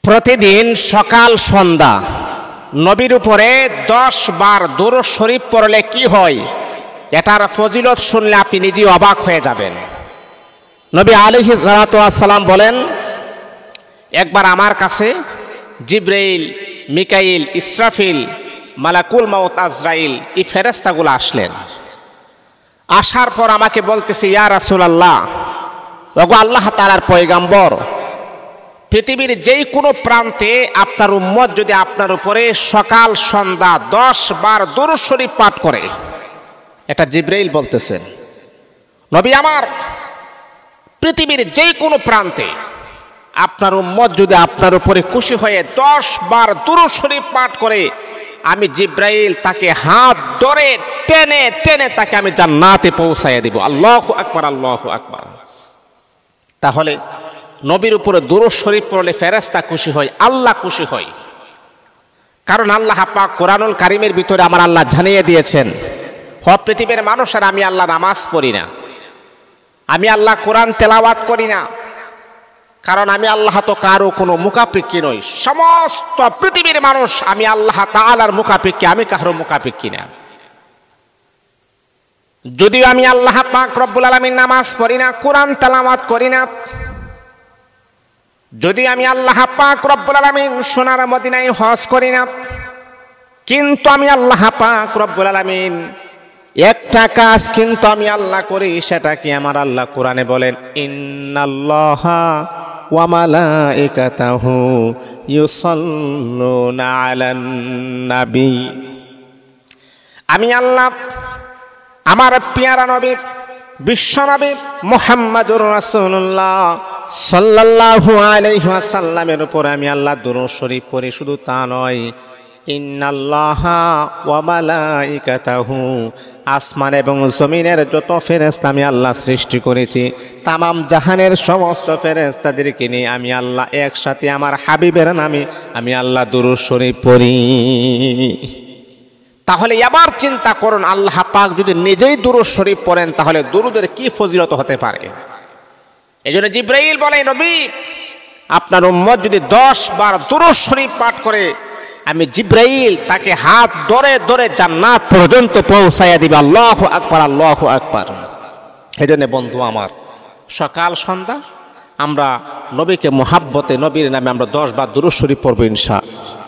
প্রতিদিন সকাল সন্ধ্যা নবীর উপরে 10 বার দুরূদ শরীফ পড়লে কি হয়, এটার ফজিলত শুনলে আপনি নিজেই অবাক হয়ে যাবেন। নবী আলাইহিস সালাতু ওয়াস সালাম বলেন, একবার আমার কাছে জিবরাইল, মিকাইল, ইসরাফিল, মালাকুল মাউত আজরাইল এই ফেরেশতাগুলো আসলেন। আসার পর আমাকে বলতেছে, ইয়া রাসূলুল্লাহ, ওগো আল্লাহ তাআলার পয়গম্বর, পৃথিবীর যেই কোনো প্রান্তে আপনার উম্মত যদি আপনার উপরে সকাল সন্ধ্যা 10 বার দুরূদ শরীফ পাঠ করে, এটা জিবরাইল বলতেছেন, নবী আমার, পৃথিবীর যেই কোনো প্রান্তে আপনার উম্মত যদি আপনার উপরে খুশি হয়ে 10 বার দুরূদ শরীফ পাঠ করে, আমি জিবরাইল তাকে হাত ধরে টেনে টেনে তাকে আমি জান্নাতে পৌঁছাইয়া দিব। আল্লাহু আকবার, আল্লাহু আকবার। তাহলে নবীর উপরে দুরূদ শরীফ পড়লে ফেরেশতা খুশি হয়, আল্লাহ খুশি হয়। কারণ আল্লাহ পাক কোরআনুল কারীমের ভিতরে আমার আল্লাহ জানিয়ে দিয়েছেন, পৃথিবীর মানুষ আর আমি আল্লাহ নামাজ পড়ি না, আমি আল্লাহ কোরআন তেলাওয়াত করি না, কারণ আমি আল্লাহ তো কারো কোনো মুখাপেক্ষী নই। সমস্ত পৃথিবীর মানুষ আমি আল্লাহ তাআলার মুখাপেক্ষী, আমি কারো মুখাপেক্ষী না। যদিও আমি আল্লাহ পাক রব্বুল আলামিন নামাজ পড়ি না, কোরআন তেলাওয়াত করি না, যদি আমি আল্লাহ পাক রব্বুল আলামিন সোনার মদিনায় হজ করি না, কিন্তু আমি আল্লাহ পাক রব্বুল আলামিন একটা কাজ কিন্তু আমি আল্লাহ করি, সেটা কি আমার আল্লাহ কোরআনে বলেন, ইন্নাল্লাহা ওয়া মালাইকাতাহু ইউসাল্লুনা আলান নবী। আমি আল্লাহ আমার পেয়ারা নবী বিশ্বনবী মুহাম্মদুর রাসূলুল্লাহ সাল্লাল্লাহু আলাইহি ওয়াসাল্লামের উপর আমি আল্লাহ দুরূদ শরীফ পড়ি। শুধু তা নয়, ইন্নাল্লাহা ওয়া মালাইকাতাহু, আসমান এবং জমিনের যত ফেরেশতা আমি আল্লাহ সৃষ্টি করেছি, তামাম জাহানের সমস্ত ফেরেশতাদেরকে নিয়ে আমি আল্লাহ একসাথে আমার হাবিবের নামে আমি আল্লাহ দুরূদ শরীফ পড়ি। তাহলে এবার চিন্তা করুন, আল্লাহ পাক যদি নিজেই দুরূদ শরীফ পড়েন, তাহলে দুরূদের কি ফজিলত হতে পারে। এজন্য জিবরাইল বলে, নবী আপনার উম্মত যদি 10 বার দুরূদ শরীফ পাঠ করে, আমি জিবরাইল তাকে হাত ধরে ধরে জান্নাত পর্যন্ত পৌঁছাইয়া দিবে। আল্লাহু আকবার, আল্লাহু আকবার। এজন্য বন্ধু আমার, সকাল সন্ধ্যা আমরা নবীকে মুহাব্বতে, নবীর নামে আমরা 10 বার দুরূদ শরীফ পড়ব ইনশাআল্লাহ।